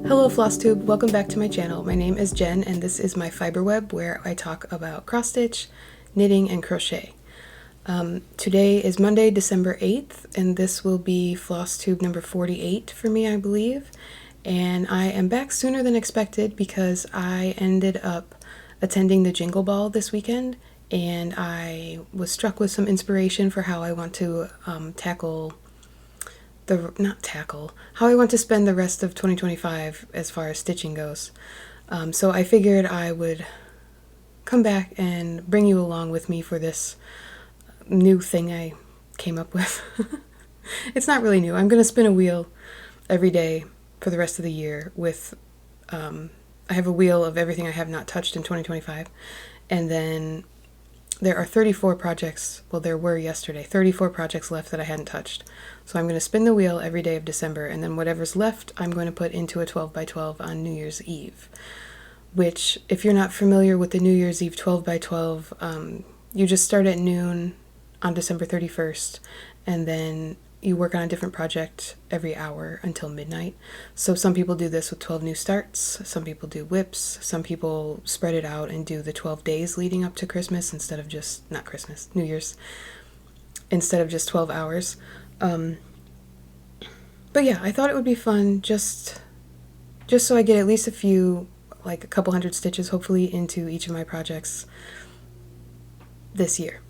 Hello Flosstube, welcome back to my channel. My name is Jen and this is my fiber web where I talk about cross stitch, knitting, and crochet. Today is Monday, December 8th, and this will be Flosstube number 48 for me, I believe. And I am back sooner than expected because I ended up attending the Jingle Ball this weekend, and I was struck with some inspiration for how I want to how I want to spend the rest of 2025 as far as stitching goes. So I figured I would come back and bring you along with me for this new thing I came up with. It's not really new. I'm going to spin a wheel every day for the rest of the year with, I have a wheel of everything I have not touched in 2025, and then there are 34 projects, well there were yesterday, 34 projects left that I hadn't touched. So I'm going to spin the wheel every day of December, and then whatever's left I'm going to put into a 12 by 12 on New Year's Eve. Which, if you're not familiar with the New Year's Eve 12 by 12, you just start at noon on December 31st, and then you work on a different project every hour until midnight. So some people do this with 12 new starts, some people do whips, some people spread it out and do the 12 days leading up to Christmas instead of just, not Christmas, New Year's, instead of just 12 hours. But yeah, I thought it would be fun just so I get at least a few, like a couple hundred stitches hopefully into each of my projects this year.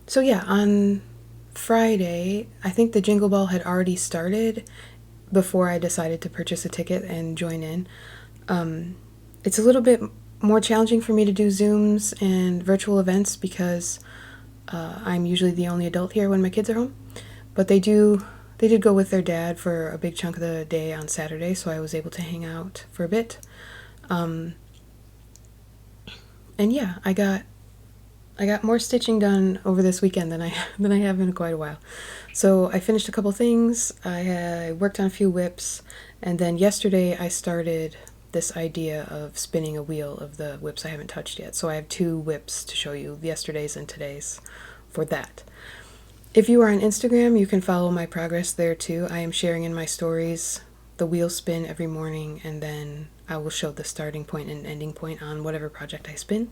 So yeah, on Friday, I think the Jingle Ball had already started before I decided to purchase a ticket and join in. It's a little bit more challenging for me to do Zooms and virtual events because I'm usually the only adult here when my kids are home. But they did go with their dad for a big chunk of the day on Saturday, so I was able to hang out for a bit. And yeah, I got more stitching done over this weekend than I have in quite a while. So I finished a couple things, I worked on a few whips, and then yesterday I started this idea of spinning a wheel of the whips I haven't touched yet. So I have two whips to show you, yesterday's and today's, for that. If you are on Instagram, you can follow my progress there too. I am sharing in my stories the wheel spin every morning, and then I will show the starting point and ending point on whatever project I spin.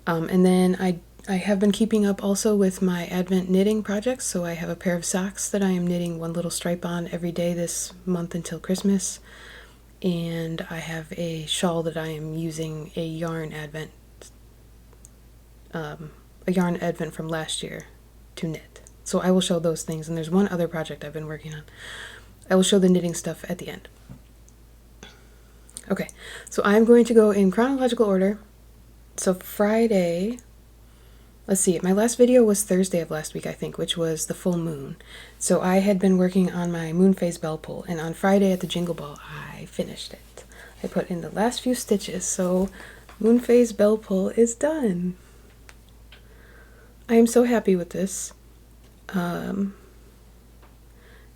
And then I have been keeping up also with my Advent knitting projects, so I have a pair of socks that I am knitting one little stripe on every day this month until Christmas, and I have a shawl that I am using a yarn advent from last year to knit. So I will show those things, and there's one other project I've been working on. I will show the knitting stuff at the end. Okay, so I'm going to go in chronological order. So Friday, let's see, my last video was Thursday of last week, I think, which was the full moon. So I had been working on my moon phase bell pull, and on Friday at the Jingle Ball, I finished it. I put in the last few stitches, so moon phase bell pull is done. I am so happy with this.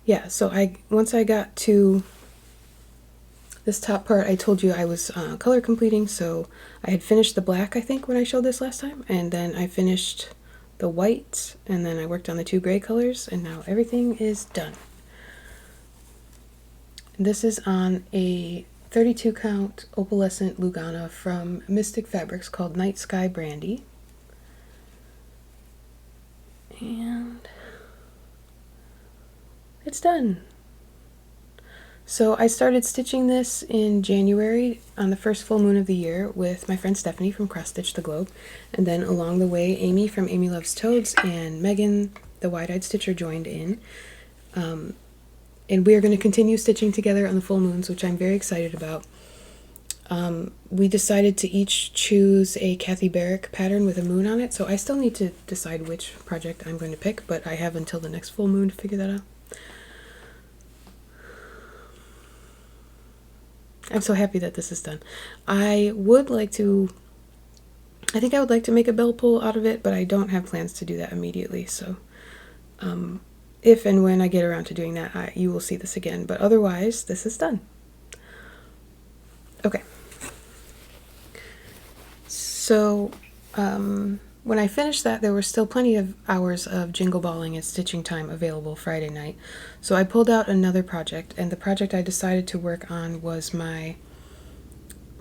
Yeah, so once I got to this top part, I told you I was color completing, so I had finished the black, I think, when I showed this last time, and then I finished the white, and then I worked on the two gray colors, and now everything is done. This is on a 32 count opalescent Lugana from Mystic Fabrics called Night Sky Brandy. And it's done. So I started stitching this in January on the first full moon of the year with my friend Stephanie from Cross Stitch the Globe, and then along the way Amy from Amy Loves Toads and Megan the Wide-Eyed Stitcher joined in, and we are going to continue stitching together on the full moons, which I'm very excited about. We decided to each choose a Kathy Barrick pattern with a moon on it, so I still need to decide which project I'm going to pick, but I have until the next full moon to figure that out. I'm so happy that this is done. I think I would like to make a bell pull out of it, but I don't have plans to do that immediately, so if and when I get around to doing that, you will see this again, but otherwise, this is done. Okay. So, when I finished that, there were still plenty of hours of jingle balling and stitching time available Friday night. So I pulled out another project, and the project I decided to work on was my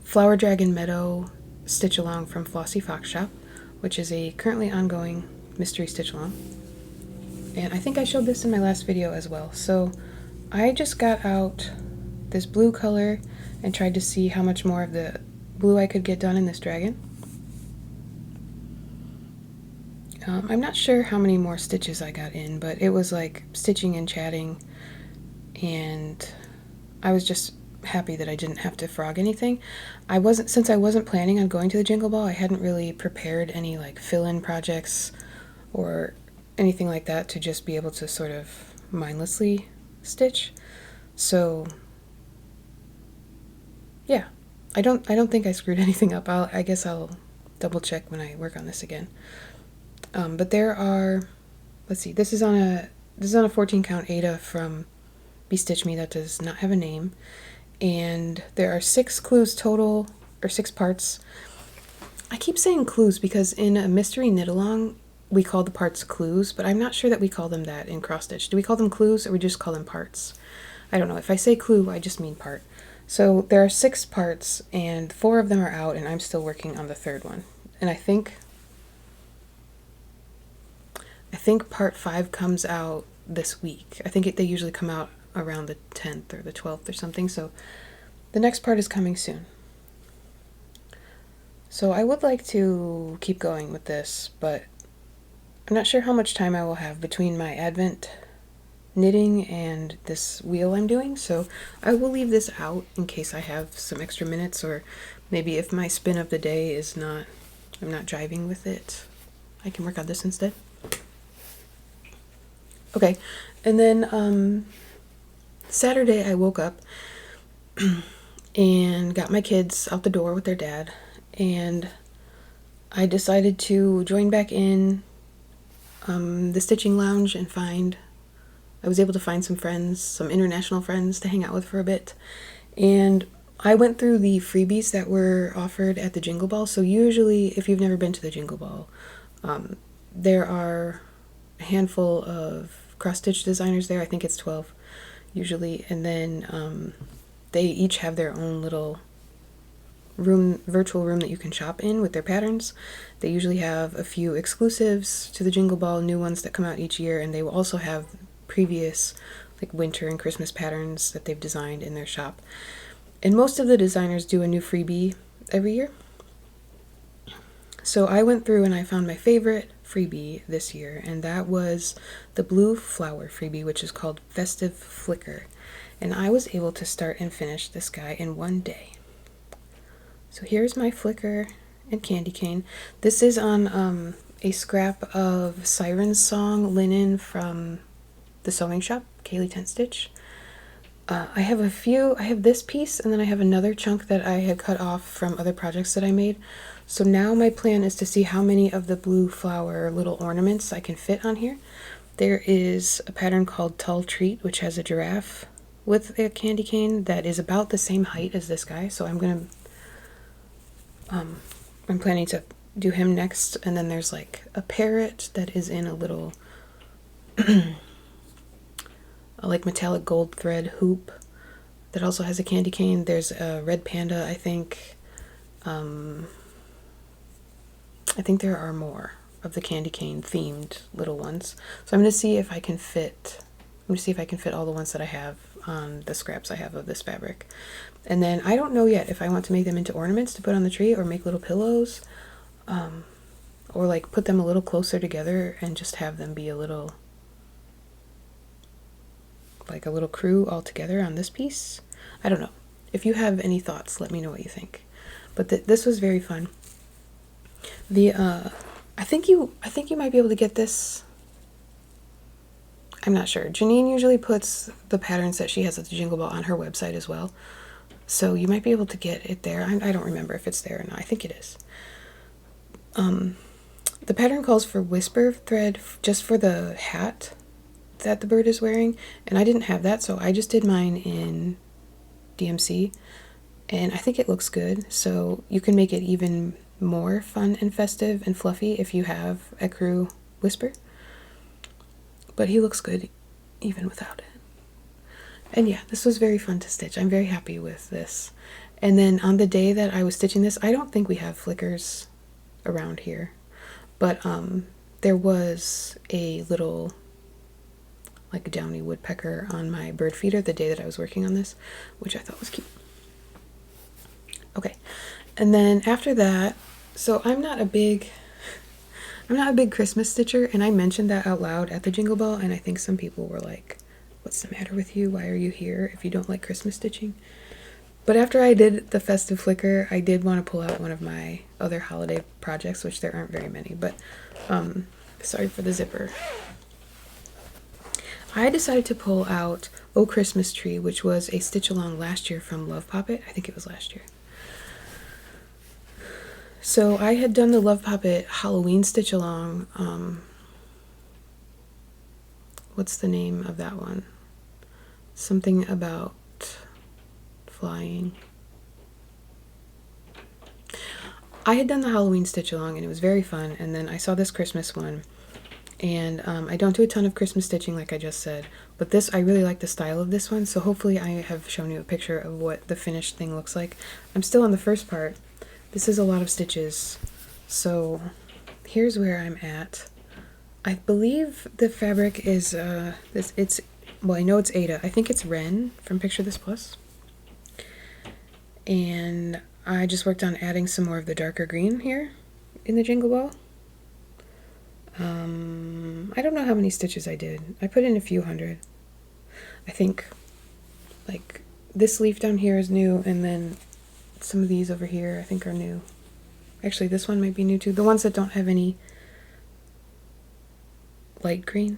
Flower Dragon Meadow stitch along from Flossy Fox Shop, which is a currently ongoing mystery stitch along. And I think I showed this in my last video as well. So I just got out this blue color and tried to see how much more of the blue I could get done in this dragon. I'm not sure how many more stitches I got in, but it was like stitching and chatting, and I was just happy that I didn't have to frog anything. Since I wasn't planning on going to the Jingle Ball, I hadn't really prepared any like fill-in projects or anything like that to just be able to sort of mindlessly stitch. So yeah, I don't think I screwed anything up. I guess I'll double check when I work on this again. But there are, let's see, this is on a 14 count Ada from Be Stitch Me that does not have a name, and there are 6 clues total, or 6 parts. I keep saying clues because in a mystery knit along we call the parts clues, but I'm not sure that we call them that in cross stitch. Do we call them clues or we just call them parts? I don't know. If I say clue, I just mean part. So there are 6 parts, and 4 of them are out, and I'm still working on the 3rd one. And I think part 5 comes out this week. I think they usually come out around the 10th or the 12th or something, so the next part is coming soon. So I would like to keep going with this, but I'm not sure how much time I will have between my Advent knitting and this wheel I'm doing, so I will leave this out in case I have some extra minutes, or maybe if my spin of the day is not, I'm not jiving with it, I can work on this instead. Okay, and then Saturday I woke up and got my kids out the door with their dad, and I decided to join back in the stitching lounge and I was able to find some friends, some international friends to hang out with for a bit, and I went through the freebies that were offered at the Jingle Ball. So usually, if you've never been to the Jingle Ball, there are a handful of cross-stitch designers there. I think it's 12 usually, and then they each have their own little virtual room that you can shop in with their patterns. They usually have a few exclusives to the Jingle Ball, new ones that come out each year, and they will also have previous like winter and Christmas patterns that they've designed in their shop. And most of the designers do a new freebie every year. So I went through and I found my favorite freebie this year, and that was the blue flower freebie, which is called Festive Flicker. And I was able to start and finish this guy in one day. So here's my flicker and candy cane. This is on a scrap of Siren's Song linen from the sewing shop, Kaylee Tent Stitch. I have this piece, and then I have another chunk that I had cut off from other projects that I made. So now my plan is to see how many of the blue flower little ornaments I can fit on here. There is a pattern called Tall Treat, which has a giraffe with a candy cane that is about the same height as this guy. So I'm planning to do him next. And then there's like a parrot that is in a little like metallic gold thread hoop that also has a candy cane. There's a red panda, I think. I think there are more of the candy cane themed little ones. So I'm going to see if I can fit all the ones that I have on the scraps I have of this fabric. And then I don't know yet if I want to make them into ornaments to put on the tree, or make little pillows, or like put them a little closer together and just have them be a little crew all together on this piece. I don't know. If you have any thoughts, let me know what you think. But this was very fun. I think you might be able to get this. I'm not sure. Janine usually puts the patterns that she has at the Jingle Ball on her website as well. So you might be able to get it there. I don't remember if it's there or not. I think it is. The pattern calls for whisper thread just for the hat that the bird is wearing, and I didn't have that, so I just did mine in DMC, and I think it looks good. So you can make it even more fun and festive and fluffy if you have a crew whisper. But he looks good even without it. And yeah, this was very fun to stitch. I'm very happy with this. And then on the day that I was stitching this, I don't think we have flickers around here, but there was a little like downy woodpecker on my bird feeder the day that I was working on this, which I thought was cute. Okay, and then after that, so I'm not a big Christmas stitcher, and I mentioned that out loud at the Jingle Ball, and I think some people were like, what's the matter with you? Why are you here if you don't like Christmas stitching? But after I did the festive flicker, I did want to pull out one of my other holiday projects, which there aren't very many, but sorry for the zipper. I decided to pull out Oh Christmas Tree, which was a stitch along last year from Love Poppet. I think it was last year. So I had done the Love Poppet Halloween stitch along. What's the name of that one? Something about flying. I had done the Halloween stitch along and it was very fun, and then I saw this Christmas one, and I don't do a ton of Christmas stitching like I just said, but this, I really like the style of this one, so hopefully I have shown you a picture of what the finished thing looks like. I'm still on the first part. This is a lot of stitches, so here's where I'm at. I believe the fabric is well, I know it's Ada. I think it's Wren from Picture This Plus. And I just worked on adding some more of the darker green here in the Jingle Ball. I don't know how many stitches I did. I put in a few hundred. I think like this leaf down here is new, and then some of these over here I think are new. Actually, this one might be new too. The ones that don't have any light green.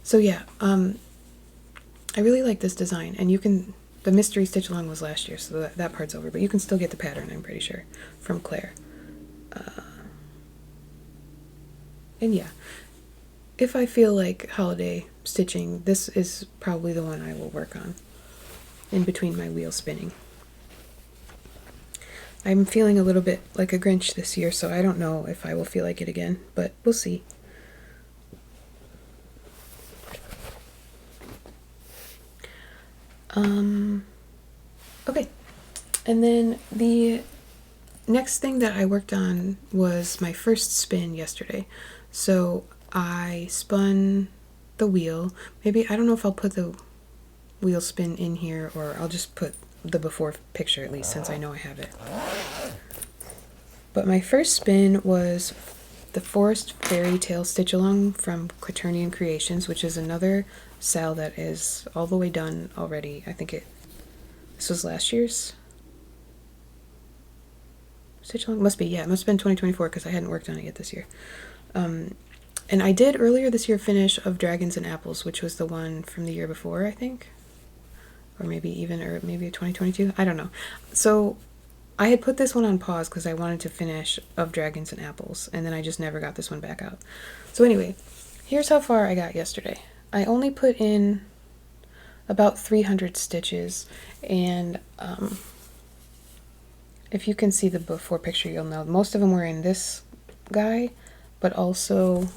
So yeah, I really like this design, and you can, the mystery stitch along was last year, so that part's over, but you can still get the pattern, I'm pretty sure, from Claire. And yeah, if I feel like holiday stitching, this is probably the one I will work on in between my wheel spinning. I'm feeling a little bit like a Grinch this year, so I don't know if I will feel like it again, but we'll see. Okay, and then the next thing that I worked on was my first spin yesterday. So I spun the wheel. Maybe, I don't know if I'll put the wheel spin in here, or I'll just put the before picture at least, since I know I have it. But my first spin was the Forest Fairytale stitch along from Quaternion Creations, which is another Sal that is all the way done already. I think this was last year's stitch along. Must be, yeah, it must have been 2024 because I hadn't worked on it yet this year. And I did earlier this year finish of Dragons and Apples, which was the one from the year before, I think, or maybe 2022. I don't know. So I had put this one on pause because I wanted to finish of Dragons and Apples, and then I just never got this one back out. So anyway, here's how far I got yesterday. I only put in about 300 stitches, and if you can see the before picture, you'll know most of them were in this guy, but also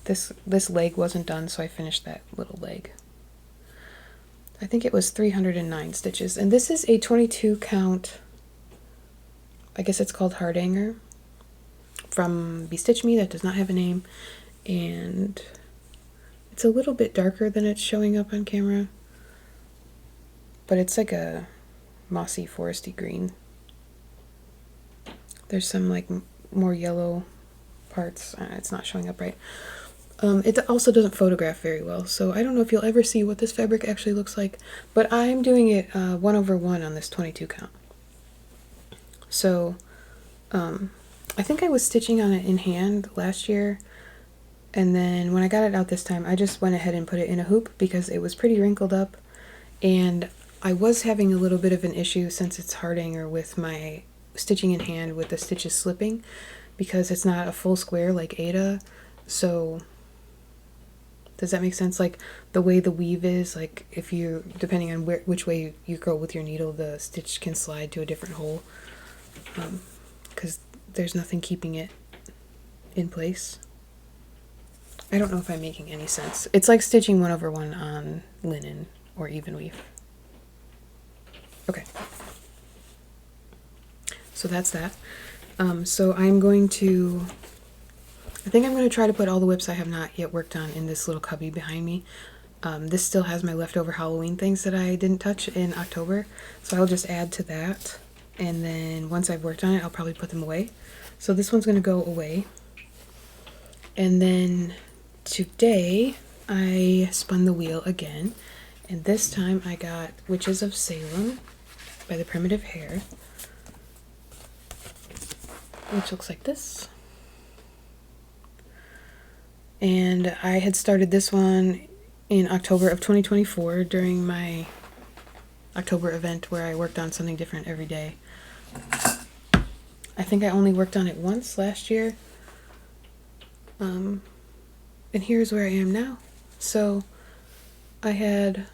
this leg wasn't done, so I finished that little leg. I think it was 309 stitches, and this is a 22 count, I guess it's called Hardanger, from Bestitch Me, that does not have a name, and it's a little bit darker than it's showing up on camera, but it's like a mossy foresty green. There's some like more yellow parts. It's not showing up right. It also doesn't photograph very well, so I don't know if you'll ever see what this fabric actually looks like, but I'm doing it 1/1 on this 22 count. So I think I was stitching on it in hand last year, and then when I got it out this time, I just went ahead and put it in a hoop because it was pretty wrinkled up, and I was having a little bit of an issue since it's Hardanger with my stitching in hand with the stitches slipping, because it's not a full square like Ada, so Does that make sense? Like the way the weave is, like if you, depending on which way you go with your needle, the stitch can slide to a different hole, because there's nothing keeping it in place. I don't know if I'm making any sense. It's like stitching 1/1 on linen or even weave. Okay. So that's that. So I'm going to, I think I'm going to try to put all the whips I have not yet worked on in this little cubby behind me. This still has my leftover Halloween things that I didn't touch in October, so I'll just add to that. And then once I've worked on it, I'll probably put them away. So this one's going to go away. And then today I spun the wheel again, and this time I got Witches of Salem by the Primitive Hare, which looks like this. And I had started this one in October of 2024 during my October event where I worked on something different every day. I think I only worked on it once last year. And here's where I am now. So I had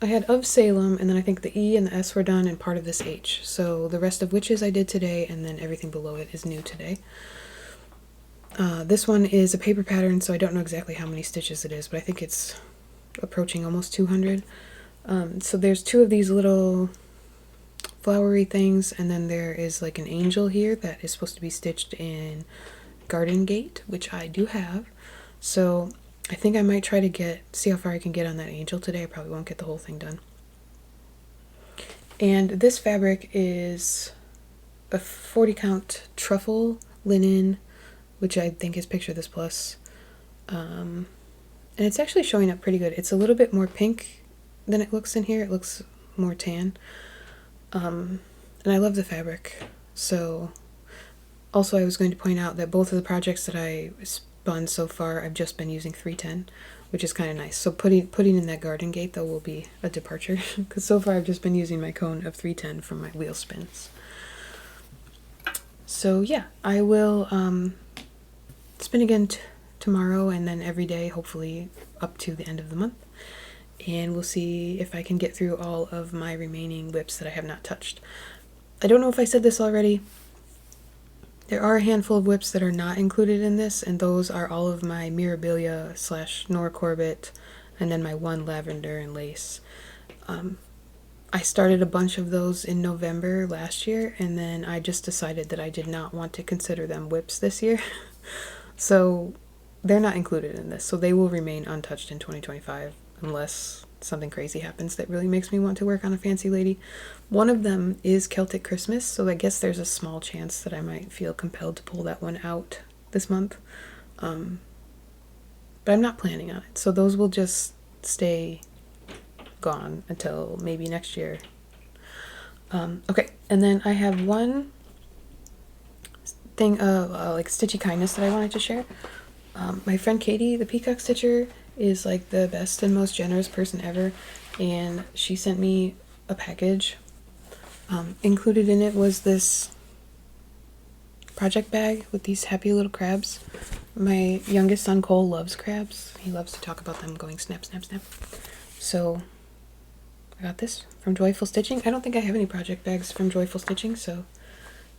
of Salem, and then I think the E and the S were done, and part of this H. So the rest of Witches I did today, and then everything below it is new today. This one is a paper pattern, so I don't know exactly how many stitches it is, but I think it's approaching almost 200. So there's two of these little flowery things, and then there is like an angel here that is supposed to be stitched in Garden Gate, which I do have. So I think I might try to see how far I can get on that angel today. I probably won't get the whole thing done. And this fabric is a 40 count truffle linen, which I think is Picture This Plus. And it's actually showing up pretty good. It's a little bit more pink than it looks in here. It looks more tan. And I love the fabric. So also I was going to point out that both of the projects that I spun so far, I've just been using 310, which is kind of nice. So putting in that Garden Gate though will be a departure, because so far I've just been using my cone of 310 from my wheel spins. So yeah, I will spin again tomorrow, and then every day, hopefully up to the end of the month. And we'll see if I can get through all of my remaining whips that I have not touched. I don't know if I said this already. There are a handful of whips that are not included in this, and those are all of my Mirabilia / Nora Corbett, and then my one lavender and lace. I started a bunch of those in November last year, and then I just decided that I did not want to consider them whips this year. So they're not included in this, so they will remain untouched in 2025 unless something crazy happens that really makes me want to work on a fancy lady. One of them is Celtic Christmas, so I guess there's a small chance that I might feel compelled to pull that one out this month. But I'm not planning on it, so those will just stay gone until maybe next year. Okay, and then I have one thing of like stitchy kindness that I wanted to share. My friend Katie, the Peacock Stitcher, is like the best and most generous person ever, and she sent me a package. Included in it was this project bag with these happy little crabs. My youngest son Cole loves crabs. He loves to talk about them going snap, snap, snap. So I got this from Joyful Stitching. I don't think I have any project bags from Joyful Stitching, so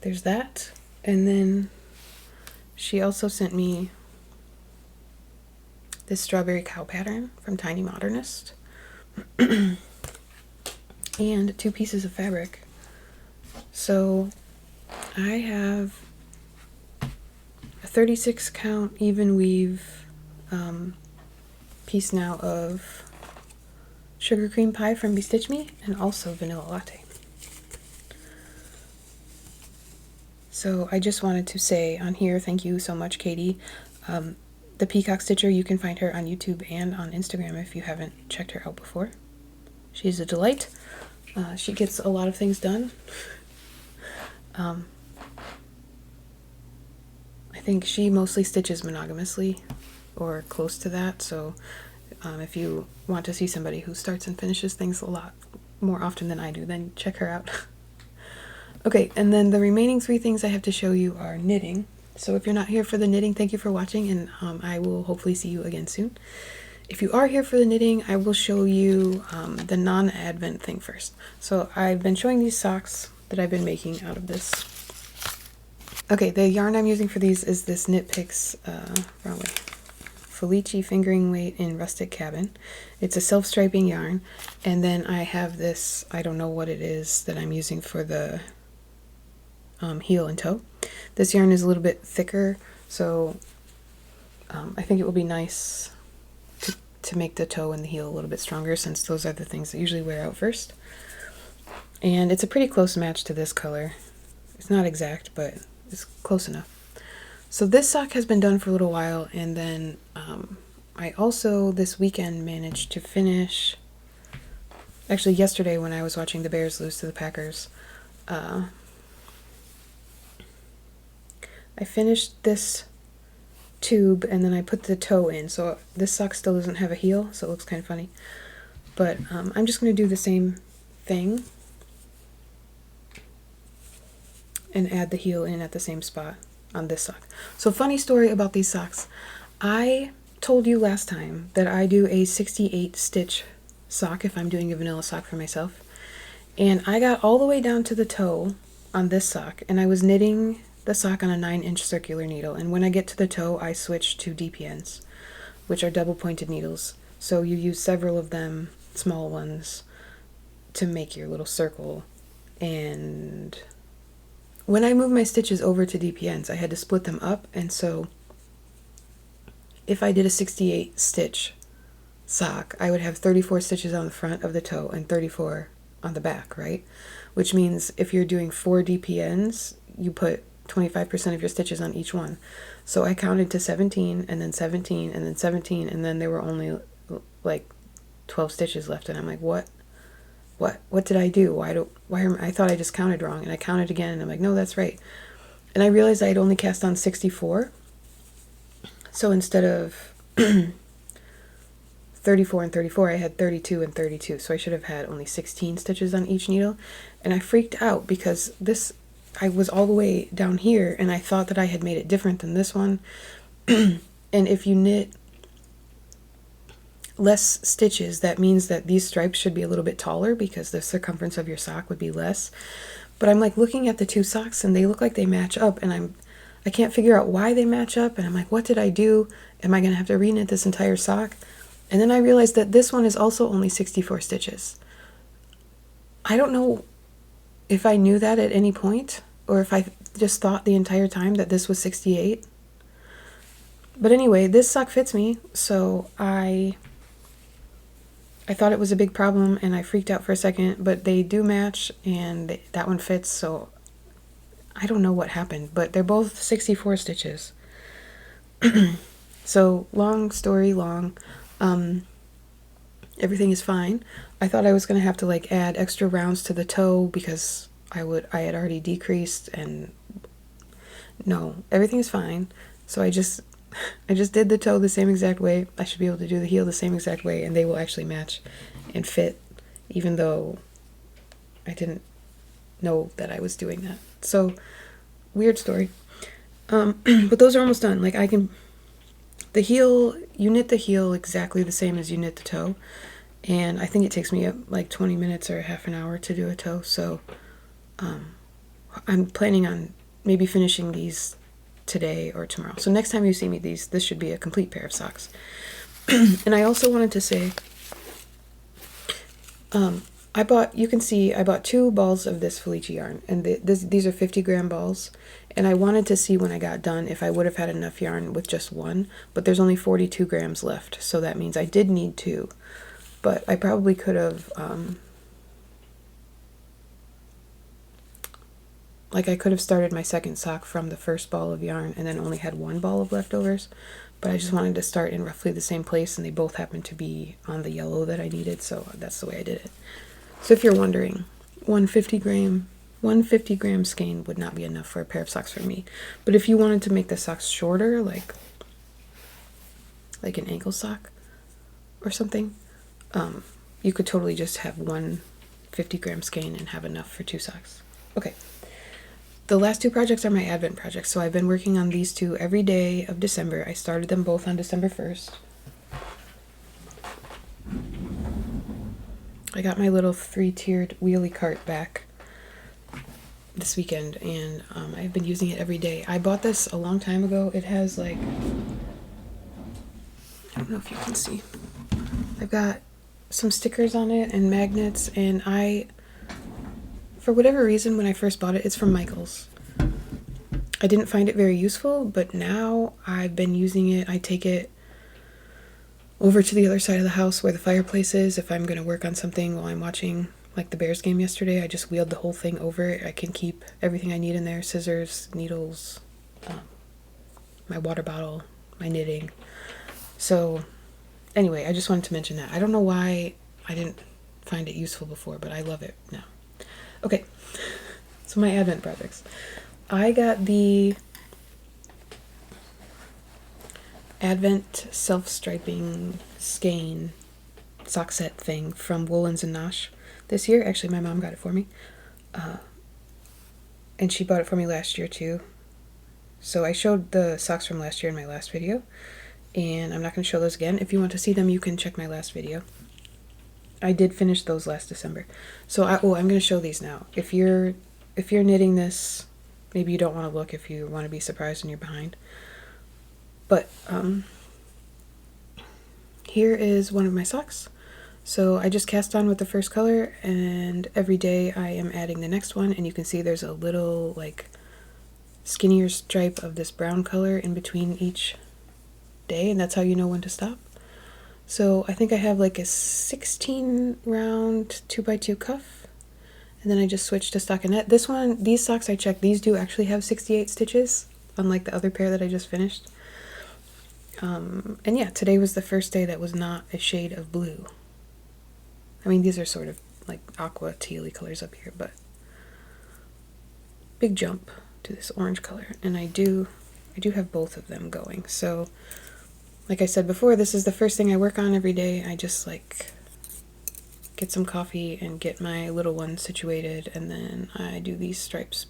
there's that. And then she also sent me this strawberry cow pattern from Tiny Modernist. And 2 pieces of fabric. So I have a 36 count even weave piece now of Sugar Cream Pie from Be Stitch Me, and also Vanilla Latte. So I just wanted to say on here, thank you so much, Katie. The Peacock Stitcher, you can find her on YouTube and on Instagram if you haven't checked her out before. She's a delight. She gets a lot of things done. I think she mostly stitches monogamously, or close to that, so if you want to see somebody who starts and finishes things a lot more often than I do, then check her out. Okay, and then the remaining 3 things I have to show you are knitting. So if you're not here for the knitting, thank you for watching, and I will hopefully see you again soon. If you are here for the knitting, I will show you the non-advent thing first. So I've been showing these socks that I've been making out of this. Okay, the yarn I'm using for these is this Knit Picks, wrong way, Felici fingering weight in rustic cabin. It's a self-striping yarn, and then I have this, I don't know what it is that I'm using for the heel and toe. This yarn is a little bit thicker, so I think it will be nice to make the toe and the heel a little bit stronger, since those are the things that usually wear out first. And it's a pretty close match to this color. It's not exact, but it's close enough. So this sock has been done for a little while, and then I also this weekend managed to finish, actually yesterday when I was watching the Bears lose to the Packers, I finished this tube and then I put the toe in. So this sock still doesn't have a heel, so it looks kind of funny. But I'm just going to do the same thing and add the heel in at the same spot on this sock. So funny story about these socks. I told you last time that I do a 68 stitch sock if I'm doing a vanilla sock for myself. And I got all the way down to the toe on this sock, and I was knitting the sock on a 9-inch circular needle, and when I get to the toe I switch to DPNs, which are double pointed needles. So you use several of them, small ones, to make your little circle. And when I moved my stitches over to DPNs, I had to split them up, and so if I did a 68 stitch sock, I would have 34 stitches on the front of the toe and 34 on the back, right? Which means if you're doing 4 DPNs, you put 25% of your stitches on each one. So I counted to 17 and then 17 and then 17, and then there were only like 12 stitches left, and I'm like, what did I do? I thought I just counted wrong, and I counted again, and I'm like, no, that's right. And I realized I had only cast on 64. So instead of 34 and 34, I had 32 and 32. So I should have had only 16 stitches on each needle. And I freaked out because I was all the way down here, and I thought that I had made it different than this one. And if you knit less stitches, that means that these stripes should be a little bit taller because the circumference of your sock would be less. But I'm like looking at the two socks, and they look like they match up, and I can't figure out why they match up, and I'm like, what did I do? Am I going to have to reknit this entire sock? And then I realized that this one is also only 64 stitches. I don't know if I knew that at any point, or if I just thought the entire time that this was 68. But anyway, this sock fits me, so I thought it was a big problem, and I freaked out for a second, but they do match, and that one fits, so I don't know what happened, but they're both 64 stitches. So, long story long, everything is fine. I thought I was going to have to like add extra rounds to the toe because I had already decreased, and no, everything is fine. So I just did the toe the same exact way. I should be able to do the heel the same exact way, and they will actually match and fit, even though I didn't know that I was doing that. So, weird story. But those are almost done. Like the heel, you knit the heel exactly the same as you knit the toe. And I think it takes me like 20 minutes or half an hour to do a toe. So I'm planning on maybe finishing these today or tomorrow. So next time you see me, this should be a complete pair of socks. And I also wanted to say, I bought 2 balls of this Felici yarn, and these are 50-gram balls, and I wanted to see when I got done if I would have had enough yarn with just one, but there's only 42 grams left, so that means I did need 2, but I probably could have, I could have started my second sock from the first ball of yarn and then only had 1 ball of leftovers, but I just wanted to start in roughly the same place, and they both happened to be on the yellow that I needed, so that's the way I did it. So if you're wondering, 150 gram skein would not be enough for a pair of socks for me. But if you wanted to make the socks shorter, like an ankle sock or something, you could totally just have one 50-gram skein and have enough for 2 socks. Okay. the last two projects are my Advent projects. So I've been working on these two every day of December. I started them both on December 1st. I got my little 3-tiered wheelie cart back this weekend, and I've been using it every day. I bought this a long time ago. It has like, I don't know if you can see, I've got some stickers on it and magnets, and for whatever reason, when I first bought it, it's from Michael's. I didn't find it very useful, but now I've been using it. I take it over to the other side of the house where the fireplace is. If I'm going to work on something while I'm watching, like the Bears game yesterday, I just wheeled the whole thing over. I can keep everything I need in there: scissors, needles, my water bottle, my knitting. So anyway, I just wanted to mention that. I don't know why I didn't find it useful before, but I love it now. Okay, so my Advent projects. I got the Advent self-striping skein sock set thing from Woolens and Nosh this year. Actually, my mom got it for me. And she bought it for me last year too. So I showed the socks from last year in my last video, and I'm not going to show those again. If you want to see them, you can check my last video. I did finish those last December. So I'm going to show these now. If you're knitting this, maybe you don't want to look if you want to be surprised and you're behind. But here is one of my socks. So I just cast on with the first color, and every day I am adding the next one, and you can see there's a little like skinnier stripe of this brown color in between each day, and that's how you know when to stop. So I think I have like a 16 round 2x2 cuff, and then I just switched to stockinette. These socks I checked, these do actually have 68 stitches, unlike the other pair that I just finished. And yeah, today was the first day that was not a shade of blue. I mean, these are sort of like aqua tealy colors up here, but big jump to this orange color. And I do have both of them going. So like I said before, this is the first thing I work on every day. I just like get some coffee and get my little one situated, and then I do these stripes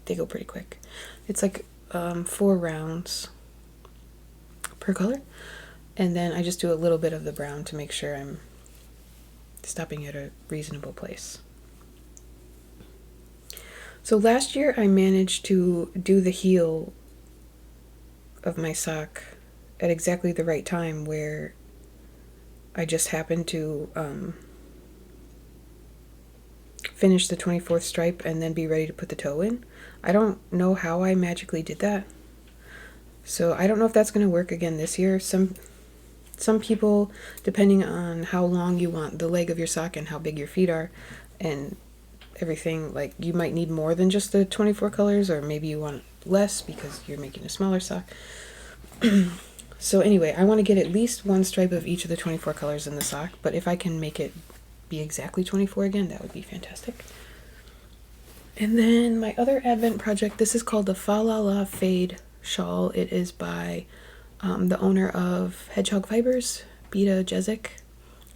they go pretty quick. It's like 4 rounds per color, and then I just do a little bit of the brown to make sure I'm stopping at a reasonable place. So last year I managed to do the heel of my sock at exactly the right time, where I just happened to finish the 24th stripe and then be ready to put the toe in. I don't know how I magically did that. So I don't know if that's going to work again this year. Some people, depending on how long you want the leg of your sock and how big your feet are and everything, like you might need more than just the 24 colors, or maybe you want less because you're making a smaller sock. So anyway, I want to get at least one stripe of each of the 24 colors in the sock, but if I can make it be exactly 24 again, that would be fantastic. And then my other Advent project, this is called the Fa La La Fade shawl. It is by the owner of Hedgehog Fibers, Beata Jezek.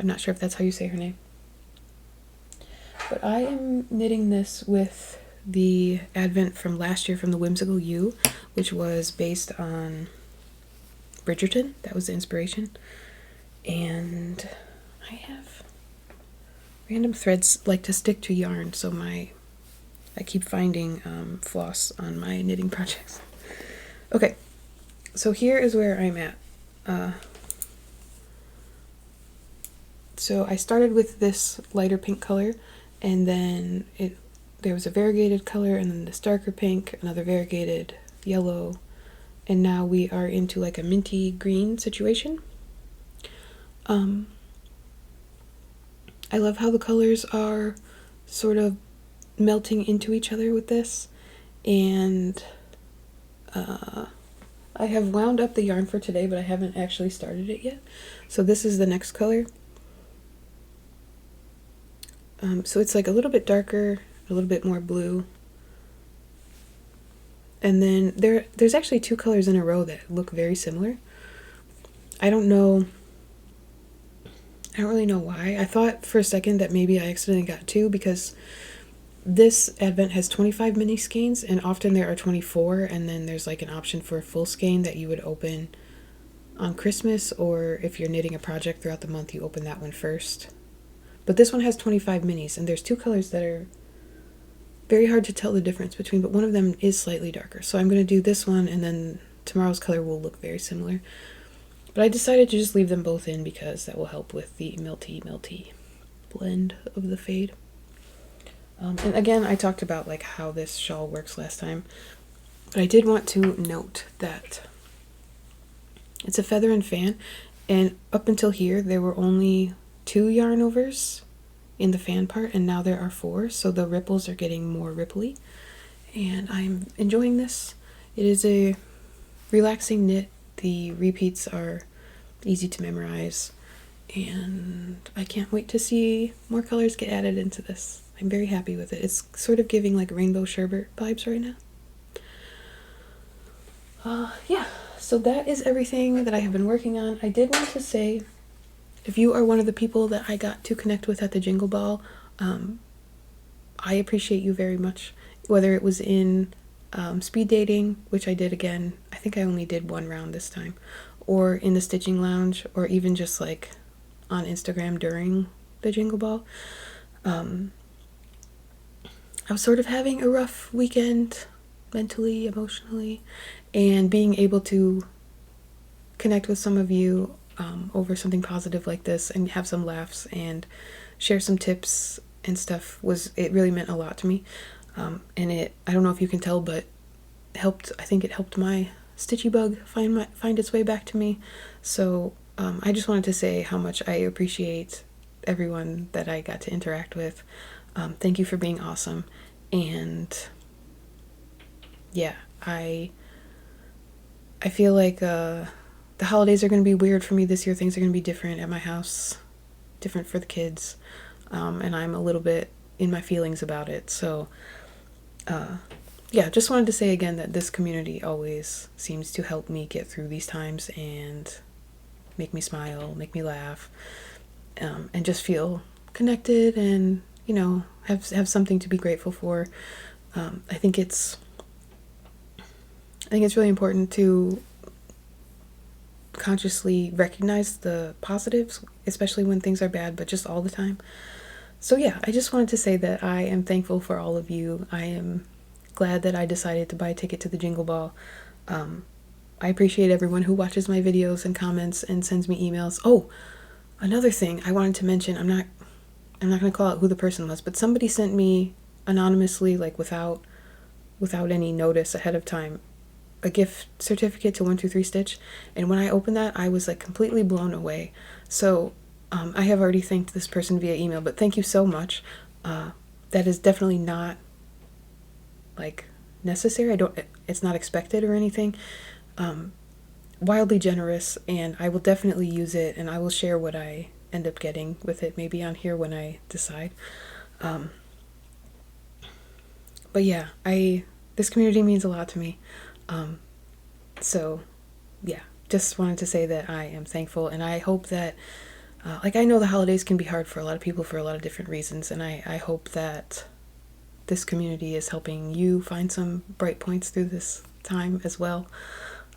I'm not sure if that's how you say her name. But I am knitting this with the Advent from last year from the Whimsical You, which was based on Bridgerton. That was the inspiration. And I have random threads like to stick to yarn, so I keep finding floss on my knitting projects. Okay, so here is where I'm at. So I started with this lighter pink color, and then there was a variegated color, and then this darker pink, another variegated yellow, and now we are into like a minty green situation. I love how the colors are sort of melting into each other with this, and I have wound up the yarn for today, but I haven't actually started it yet. So this is the next color. So it's like a little bit darker, a little bit more blue. And then there's actually 2 colors in a row that look very similar. I don't really know why. I thought for a second that maybe I accidentally got 2, because this advent has 25 mini skeins, and often there are 24, and then there's like an option for a full skein that you would open on Christmas, or if you're knitting a project throughout the month, you open that one first. But this one has 25 minis, and there's two colors that are very hard to tell the difference between, but one of them is slightly darker. So I'm going to do this one, and then tomorrow's color will look very similar. But I decided to just leave them both in because that will help with the melty blend of the fade. And again, I talked about like how this shawl works last time, but I did want to note that it's a feather and fan, and up until here there were only 2 yarn overs in the fan part, and now there are 4, so the ripples are getting more ripply, and I'm enjoying this. It is a relaxing knit. The repeats are easy to memorize, and I can't wait to see more colors get added into this. I'm very happy with it. It's sort of giving like rainbow sherbet vibes right now. Yeah, so that is everything that I have been working on. I did want to say, if you are one of the people that I got to connect with at the Jingle Ball, I appreciate you very much. Whether it was in speed dating, which I did again, I think I only did 1 round this time, or in the stitching lounge, or even just like on Instagram during the Jingle Ball. I was sort of having a rough weekend, mentally, emotionally, and being able to connect with some of you over something positive like this and have some laughs and share some tips and stuff it really meant a lot to me. And I don't know if you can tell, but I think it helped my stitchy bug find its way back to me. So I just wanted to say how much I appreciate everyone that I got to interact with. Thank you for being awesome. And yeah, I feel like the holidays are going to be weird for me this year. Things are going to be different at my house, different for the kids, and I'm a little bit in my feelings about it. So yeah, just wanted to say again that this community always seems to help me get through these times and make me smile, make me laugh, and just feel connected and, you know, have something to be grateful for. I think it's really important to consciously recognize the positives, especially when things are bad, but just all the time. So yeah, I just wanted to say that I am thankful for all of you. I am glad that I decided to buy a ticket to the Jingle Ball. I appreciate everyone who watches my videos and comments and sends me emails. Oh, another thing I wanted to mention, I'm not going to call out who the person was, but somebody sent me anonymously, like without any notice ahead of time, a gift certificate to 123 Stitch, and when I opened that, I was like completely blown away. So I have already thanked this person via email, but thank you so much. That is definitely not like necessary. It's not expected or anything. Wildly generous, and I will definitely use it, and I will share what I end up getting with it maybe on here when I decide. But yeah, this community means a lot to me. So yeah, just wanted to say that I am thankful, and I hope that I know the holidays can be hard for a lot of people for a lot of different reasons, and I hope that this community is helping you find some bright points through this time as well.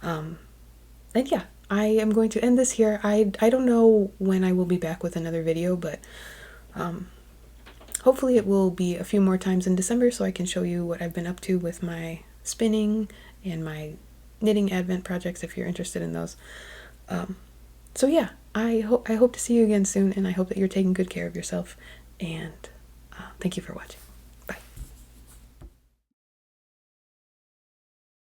And yeah, I am going to end this here. I don't know when I will be back with another video, but hopefully it will be a few more times in December so I can show you what I've been up to with my spinning and my knitting advent projects if you're interested in those. So yeah, I hope to see you again soon, and I hope that you're taking good care of yourself, and thank you for watching.